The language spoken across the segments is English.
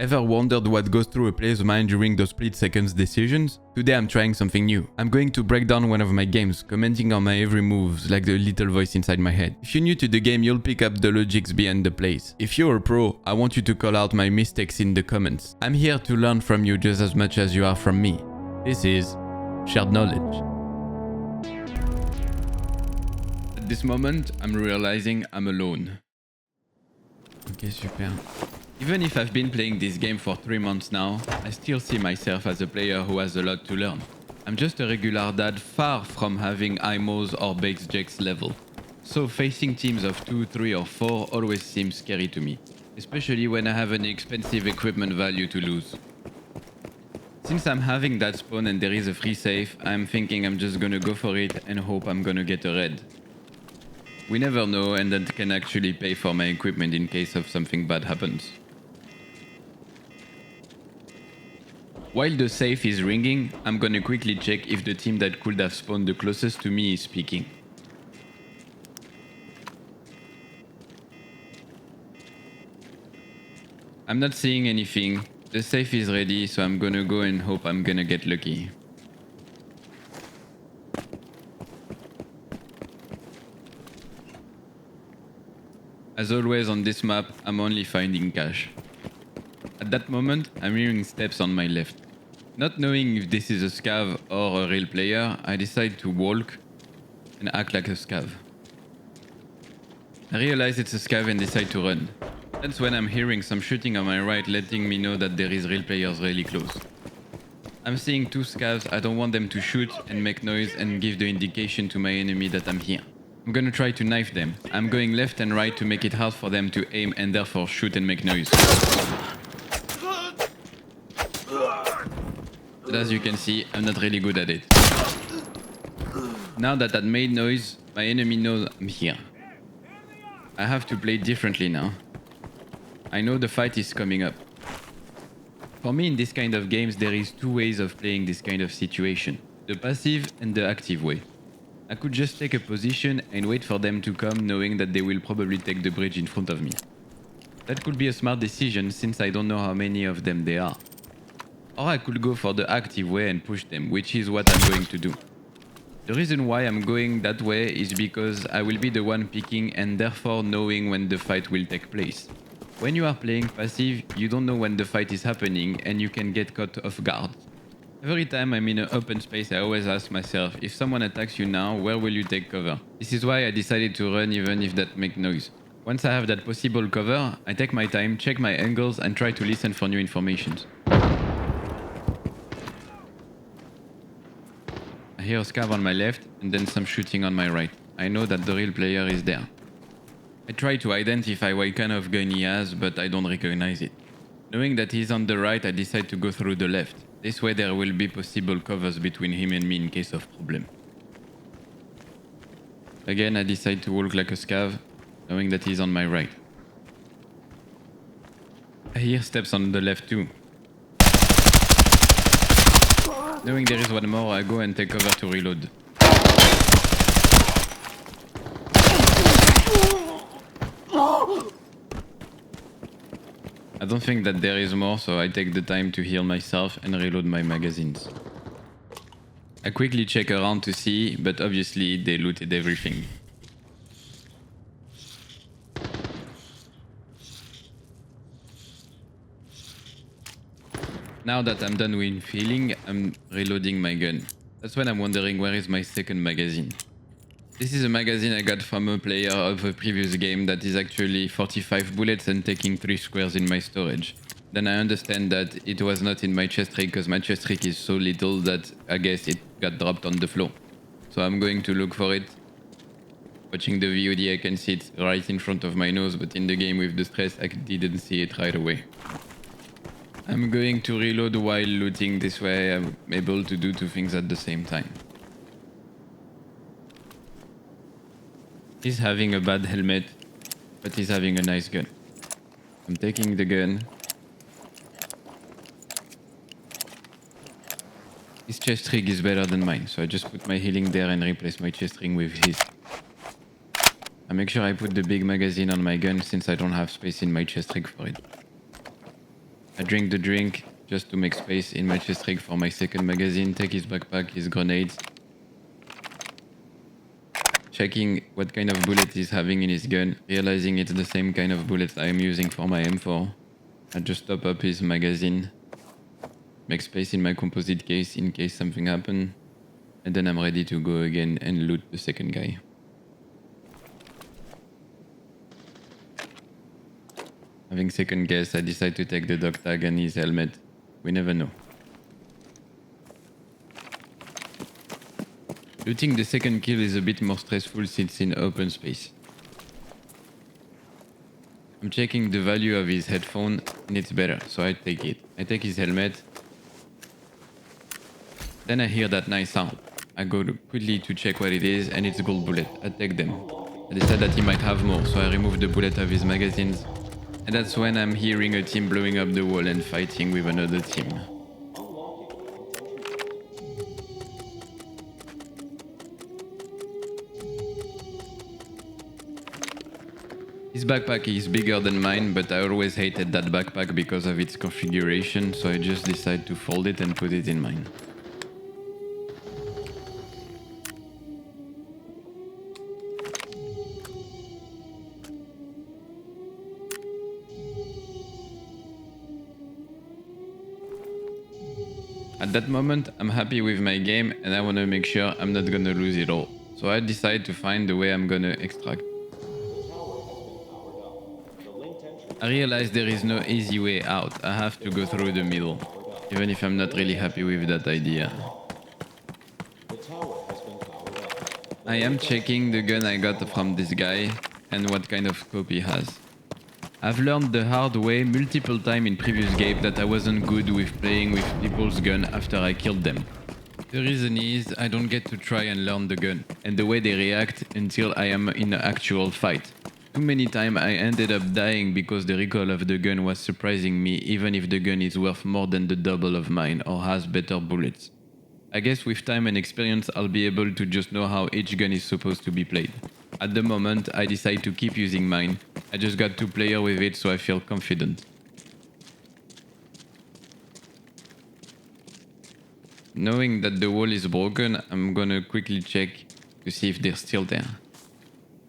Ever wondered what goes through a player's mind during those split seconds decisions? Today I'm trying something new. I'm going to break down one of my games, commenting on my every moves like the little voice inside my head. If you're new to the game, you'll pick up the logics behind the plays. If you're a pro, I want you to call out my mistakes in the comments. I'm here to learn from you just as much as you are from me. This is shared knowledge. At this moment, I'm realizing I'm alone. Ok, super. Even if I've been playing this game for 3 months now, I still see myself as a player who has a lot to learn. I'm just a regular dad, far from having IMOs or Bakes Jake's level. So facing teams of 2, 3 or 4 always seems scary to me, especially when I have an expensive equipment value to lose. Since I'm having that spawn and there is a free save, I'm thinking I'm just gonna go for it and hope I'm gonna get a red. We never know, and that can actually pay for my equipment in case of something bad happens. While the safe is ringing, I'm gonna quickly check if the team that could have spawned the closest to me is speaking. I'm not seeing anything. The safe is ready, so I'm gonna go and hope I'm gonna get lucky. As always on this map, I'm only finding cash. At that moment, I'm hearing steps on my left. Not knowing if this is a scav or a real player, I decide to walk and act like a scav. I realize it's a scav and decide to run. That's when I'm hearing some shooting on my right, letting me know that there is real players really close. I'm seeing 2 scavs, I don't want them to shoot and make noise and give the indication to my enemy that I'm here. I'm gonna try to knife them. I'm going left and right to make it hard for them to aim and therefore shoot and make noise. But as you can see, I'm not really good at it. Now that I've made noise, my enemy knows I'm here. I have to play differently now. I know the fight is coming up. For me in this kind of games, there is 2 ways of playing this kind of situation. The passive and the active way. I could just take a position and wait for them to come, knowing that they will probably take the bridge in front of me. That could be a smart decision since I don't know how many of them there are. Or I could go for the active way and push them, which is what I'm going to do. The reason why I'm going that way is because I will be the one picking and therefore knowing when the fight will take place. When you are playing passive, you don't know when the fight is happening and you can get caught off guard. Every time I'm in an open space, I always ask myself, if someone attacks you now, where will you take cover? This is why I decided to run even if that makes noise. Once I have that possible cover, I take my time, check my angles and try to listen for new information. I hear a scav on my left and then some shooting on my right. I know that the real player is there. I try to identify what kind of gun he has, but I don't recognize it. Knowing that he's on the right, I decide to go through the left. This way there will be possible covers between him and me in case of problem. Again, I decide to walk like a scav, knowing that he's on my right. I hear steps on the left too. Knowing there is one more, I go and take cover to reload. I don't think that there is more, so I take the time to heal myself and reload my magazines. I quickly check around to see, but obviously they looted everything. Now that I'm done with healing, I'm reloading my gun. That's when I'm wondering where is my second magazine. This is a magazine I got from a player of a previous game that is actually 45 bullets and taking 3 squares in my storage. Then I understand that it was not in my chest rig because my chest rig is so little that I guess it got dropped on the floor. So I'm going to look for it. Watching the VOD I can see it right in front of my nose, but in the game with the stress I didn't see it right away. I'm going to reload while looting, this way I'm able to do 2 things at the same time. He's having a bad helmet, but he's having a nice gun. I'm taking the gun. His chest rig is better than mine, so I just put my healing there and replace my chest ring with his. I make sure I put the big magazine on my gun since I don't have space in my chest rig for it. I drink the drink just to make space in my chest rig for my second magazine, take his backpack, his grenades. Checking what kind of bullet he's having in his gun, realizing it's the same kind of bullet I'm using for my M4. I just top up his magazine, make space in my composite case in case something happens, and then I'm ready to go again and loot the second guy. Having second guess, I decide to take the dog tag and his helmet. We never know. Looting the second kill is a bit more stressful since in open space. I'm checking the value of his headphone and it's better, so I take it. I take his helmet. Then I hear that nice sound. I go quickly to check what it is and it's gold bullet. I take them. I decide that he might have more, so I remove the bullet of his magazines. And that's when I'm hearing a team blowing up the wall and fighting with another team. His backpack is bigger than mine, but I always hated that backpack because of its configuration, so I just decide to fold it and put it in mine. At that moment, I'm happy with my game and I want to make sure I'm not gonna lose it all. So I decide to find the way I'm gonna extract. I realize there is no easy way out. I have to go through the middle, even if I'm not really happy with that idea. I am checking the gun I got from this guy and what kind of scope he has. I've learned the hard way multiple times in previous games that I wasn't good with playing with people's gun after I killed them. The reason is I don't get to try and learn the gun and the way they react until I am in an actual fight. Too many times I ended up dying because the recoil of the gun was surprising me even if the gun is worth more than the double of mine or has better bullets. I guess with time and experience I'll be able to just know how each gun is supposed to be played. At the moment I decide to keep using mine. I just got 2 players with it so I feel confident. Knowing that the wall is broken, I'm gonna quickly check to see if they're still there.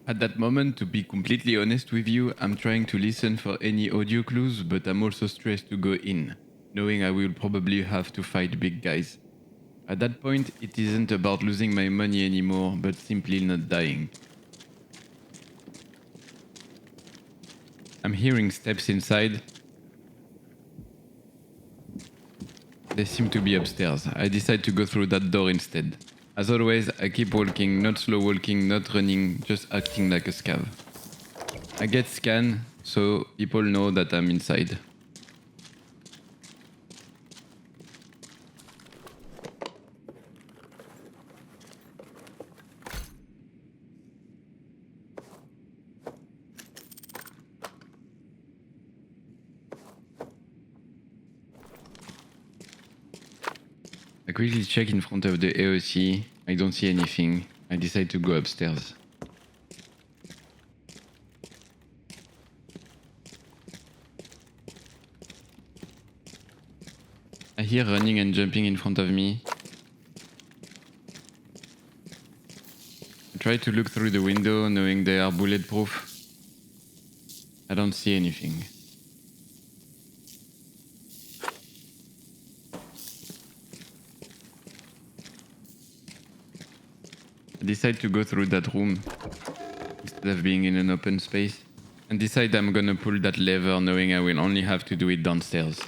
At that moment, to be completely honest with you, I'm trying to listen for any audio clues, but I'm also stressed to go in, knowing I will probably have to fight big guys. At that point, it isn't about losing my money anymore, but simply not dying. I'm hearing steps inside. They seem to be upstairs. I decide to go through that door instead. As always, I keep walking, not slow walking, not running, just acting like a scav. I get scanned, so people know that I'm inside. I quickly check in front of the AOC. I don't see anything. I decide to go upstairs. I hear running and jumping in front of me. I try to look through the window, knowing they are bulletproof. I don't see anything. I decide to go through that room instead of being in an open space and decide I'm gonna pull that lever knowing I will only have to do it downstairs.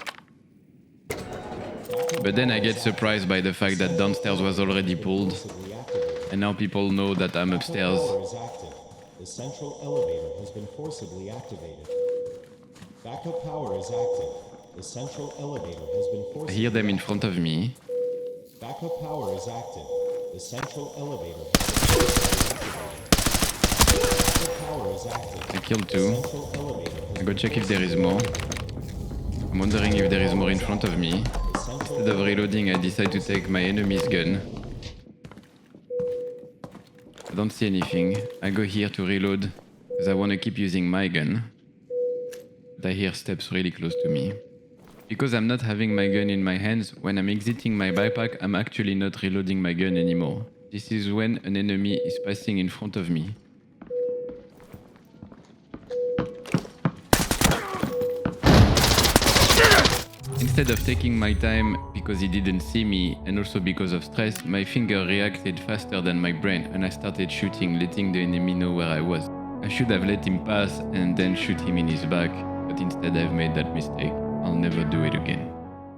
But then I get surprised by the fact that downstairs was already pulled and now people know that I'm upstairs. The central elevator has been forcibly activated. Backup power is active. The central elevator has been forcibly I hear them in front of me. Backup power is active. The central elevator has been forcibly activated. Backup power is active. I killed 2. I go check if there is more. I'm wondering if there is more in front of me. Instead of reloading, I decide to take my enemy's gun. I don't see anything. I go here to reload because I want to keep using my gun. But I hear steps really close to me. Because I'm not having my gun in my hands, when I'm exiting my backpack, I'm actually not reloading my gun anymore. This is when an enemy is passing in front of me. Instead of taking my time because he didn't see me and also because of stress, my finger reacted faster than my brain and I started shooting, letting the enemy know where I was. I should have let him pass and then shoot him in his back, but instead I've made that mistake. I'll never do it again.